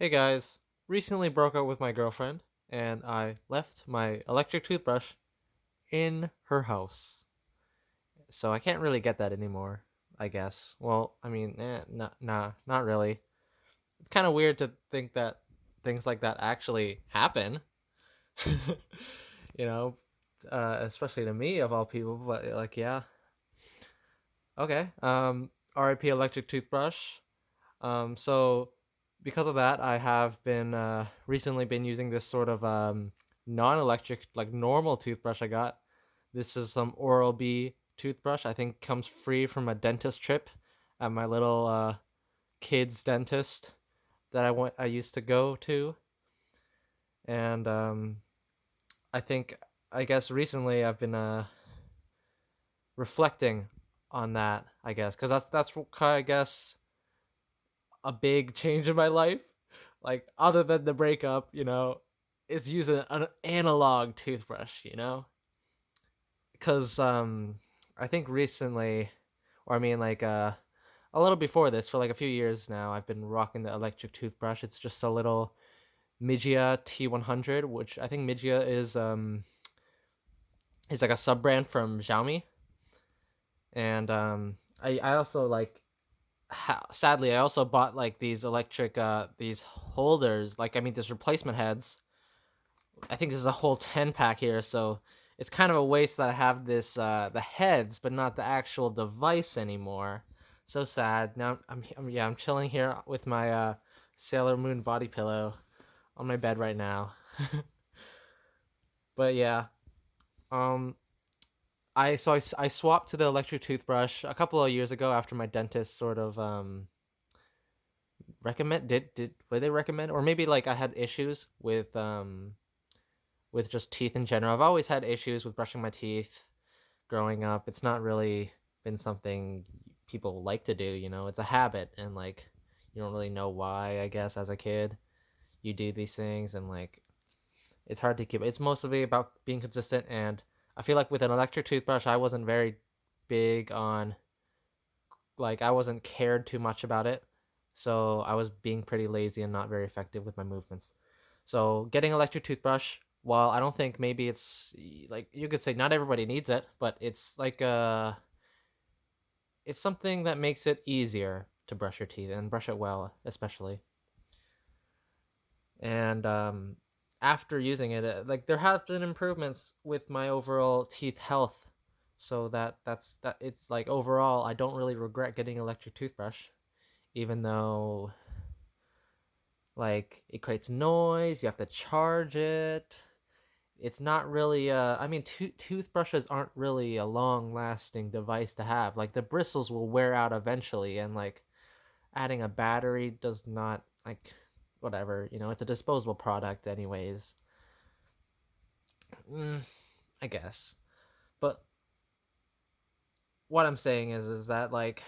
Hey guys, recently broke up with my girlfriend and I left my electric toothbrush in her house. So I can't really get that anymore, I guess. Well, I mean, not really. It's kind of weird to think that things like that actually happen. you know, especially to me of all people, but like yeah. Okay. RIP electric toothbrush. So because of that, I have been recently been using this sort of non-electric, like normal toothbrush I got. This is some Oral-B toothbrush. I think comes free from a dentist trip at my little kids dentist that I used to go to, and I think I guess recently I've been reflecting on that. I guess because that's I guess a big change in my life. Like other than the breakup, it's using an analog toothbrush. Because I think recently, or I mean like a little before this, for like a few years now, I've been rocking the electric toothbrush. It's just a little Mijia T100, which I think Mijia is like a sub brand from Xiaomi, and I also like sadly, I also bought like these electric these holders, like I mean these replacement heads. I think this is a whole 10 pack here, so it's kind of a waste that I have this the heads but not the actual device anymore. So sad. Now I'm chilling here with my Sailor Moon body pillow on my bed right now. But yeah, um I swapped to the electric toothbrush a couple of years ago after my dentist sort of recommend did would they recommend, or maybe like I had issues with just teeth in general. I've always had issues with brushing my teeth growing up. It's not really been something people like to do. It's a habit, and like you don't really know why, I guess, as a kid you do these things, and like it's hard to keep. It's mostly about being consistent, and I feel like with an electric toothbrush I wasn't very big on, like I wasn't cared too much about it. So I was being pretty lazy and not very effective with my movements. So getting electric toothbrush, while I don't think maybe it's like you could say not everybody needs it, but it's something that makes it easier to brush your teeth and brush it well, especially. And after using it, like there have been improvements with my overall teeth health. So that it's like overall, I don't really regret getting electric toothbrush, even though like it creates noise, you have to charge it. It's not really I mean toothbrushes aren't really a long lasting device to have. Like the bristles will wear out eventually, and like adding a battery does not, like, whatever, it's a disposable product anyways. mm, I guess. But what I'm saying is that like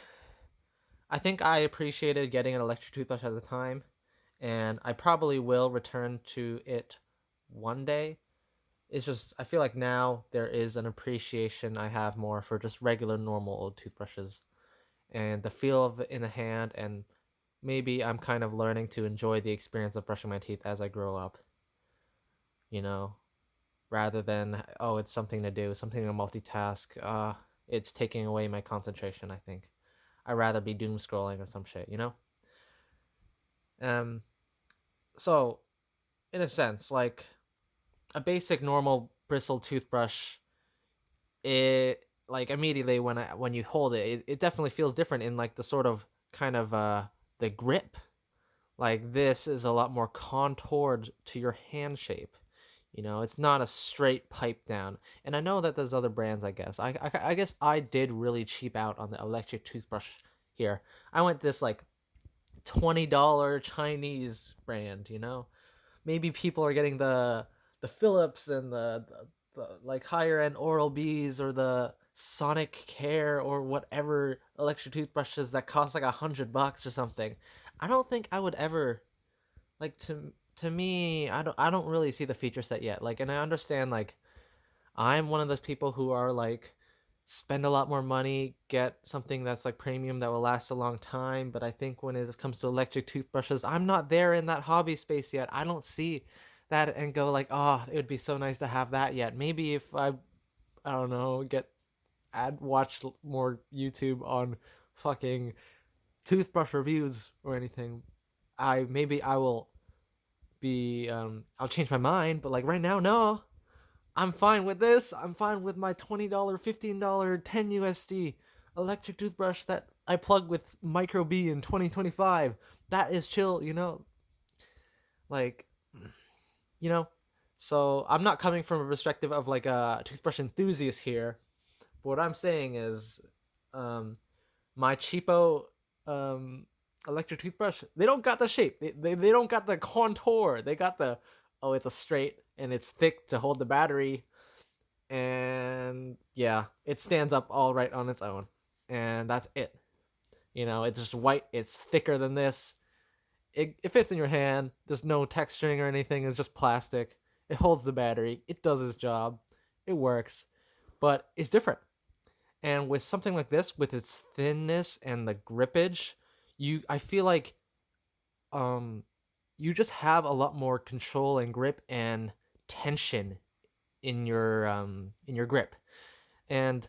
I think I appreciated getting an electric toothbrush at the time, and I probably will return to it one day. It's just I feel like now there is an appreciation I have more for just regular normal old toothbrushes and the feel of it in the hand, and maybe I'm kind of learning to enjoy the experience of brushing my teeth as I grow up, you know, rather than oh it's something to do, something to multitask. It's taking away my concentration, I think. I'd rather be doom scrolling or some shit. Um so in a sense, like a basic normal bristle toothbrush, it like immediately when you hold it definitely feels different in like the sort of kind of the grip. Like this is a lot more contoured to your hand shape. It's not a straight pipe down. And I know that there's other brands, I guess. I guess I did really cheap out on the electric toothbrush here. I went this like $20 Chinese brand. Maybe people are getting the Philips and the like higher end Oral B's or the Sonic Care or whatever electric toothbrushes that cost like $100 or something. I don't think I would ever, like, to me, I don't really see the feature set yet. Like, and I understand like I'm one of those people who are like spend a lot more money, get something that's like premium that will last a long time. But I think when it comes to electric toothbrushes, I'm not there in that hobby space yet. I don't see that and go like, oh, it would be so nice to have that yet. Maybe if I don't know, watch more YouTube on fucking toothbrush reviews or anything, I will be I'll change my mind. But like right now, no. I'm fine with this. I'm fine with my $20, $15, 10 USD electric toothbrush that I plug with Micro B in 2025. That is chill, like, you know. So I'm not coming from a perspective of like a toothbrush enthusiast here. But what I'm saying is, um, my cheapo um, electric toothbrush, they don't got the shape. They don't got the contour. They got the, oh, it's a straight and it's thick to hold the battery, and yeah, it stands up all right on its own, and that's it. It's just white. It's thicker than this. It fits in your hand. There's no texturing or anything. It's just plastic. It holds the battery. It does its job. It works, but it's different. And with something like this, with its thinness and the grippage, I feel like um you just have a lot more control and grip and tension in your grip. And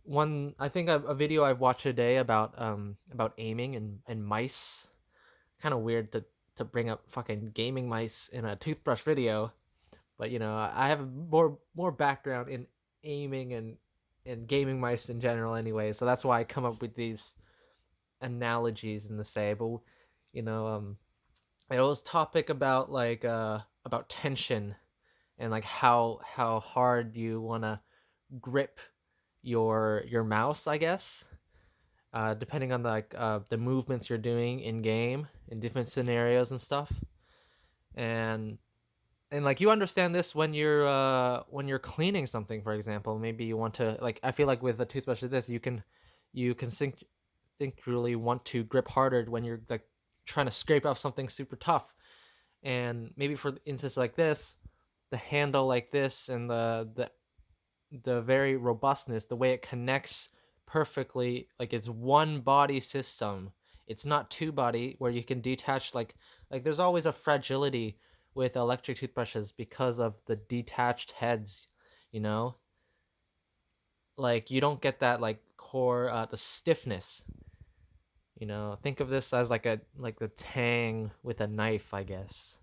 one, I think a video I've watched today about aiming and mice. Kind of weird to bring up fucking gaming mice in a toothbrush video, but I have more background in aiming and gaming mice in general anyway, so that's why I come up with these analogies in the say. But it was topic about like about tension and like how hard you want to grip your mouse, I guess, depending on the movements you're doing in game in different scenarios and stuff. And like you understand this when you're cleaning something, for example. Maybe you want to, like, I feel like with a toothbrush like this, you can think really want to grip harder when you're like trying to scrape off something super tough. And maybe for instance like this, the handle like this and the very robustness, the way it connects perfectly, like it's one body system. It's not two body where you can detach, like there's always a fragility with electric toothbrushes because of the detached heads, you know? Like you don't get that like core the stiffness. Think of this as like the tang with a knife, I guess.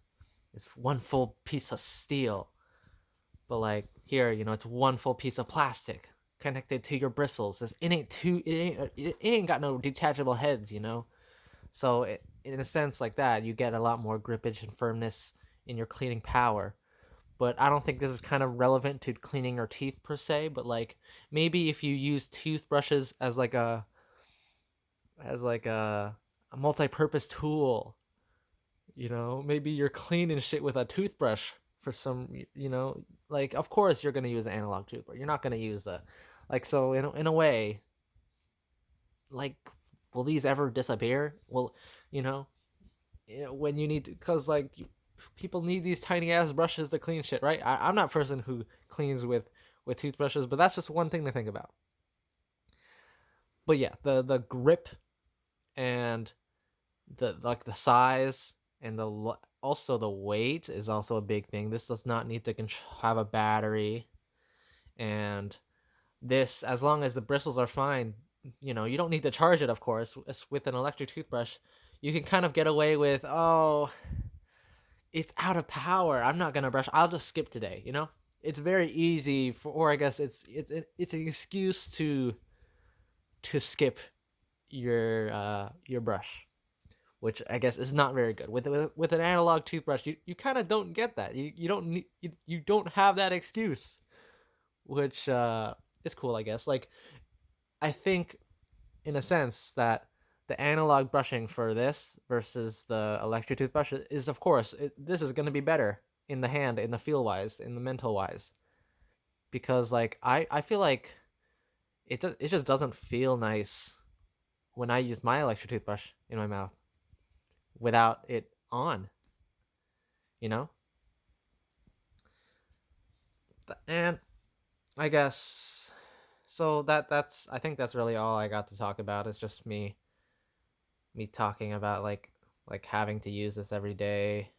It's one full piece of steel. But like here, it's one full piece of plastic connected to your bristles. It ain't got no detachable heads. So in a sense like that, you get a lot more grippage and firmness in your cleaning power. But I don't think this is kind of relevant to cleaning your teeth per se. But like maybe if you use toothbrushes as like a multi-purpose tool, maybe you're cleaning shit with a toothbrush for some. Like of course you're gonna use an analog toothbrush. You're not gonna use a, like, so in a way, like, will these ever disappear? Well, you know, when you need to, cause like people need these tiny ass brushes to clean shit, right? I'm not a person who cleans with toothbrushes, but that's just one thing to think about. But yeah, the grip and the size and also the weight is also a big thing. This does not need to have a battery, and this, as long as the bristles are fine, you don't need to charge it. Of course, with an electric toothbrush, you can kind of get away with, oh, it's out of power, I'm not gonna brush, I'll just skip today. It's very easy for, or I guess it's an excuse to skip your brush, which I guess is not very good. With an analog toothbrush, you kind of don't get that. You don't need you don't have that excuse, which is cool, I guess. Like I think in a sense that the analog brushing for this versus the electric toothbrush is, of course, this is going to be better in the hand, in the feel wise, in the mental wise, because like I feel like it just doesn't feel nice when I use my electric toothbrush in my mouth without it on, you know? And I guess So I think that's really all I got to talk about. It's just me talking about like having to use this every day.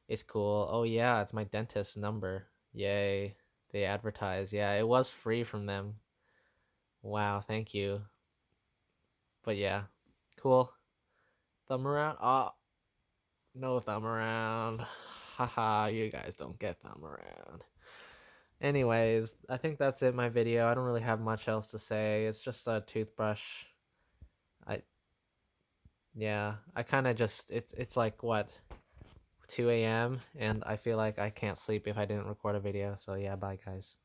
It's cool. Oh yeah, it's my dentist's number. Yay. They advertise. Yeah, it was free from them. Wow, thank you. But yeah, cool. Thumb around. Oh, no thumb around. Haha, you guys don't get thumb around. Anyways, I think that's it, my video. I don't really have much else to say. It's just a toothbrush. I Yeah, I kind of just it's like what 2 a.m. and I feel like I can't sleep if I didn't record a video. So yeah, bye guys.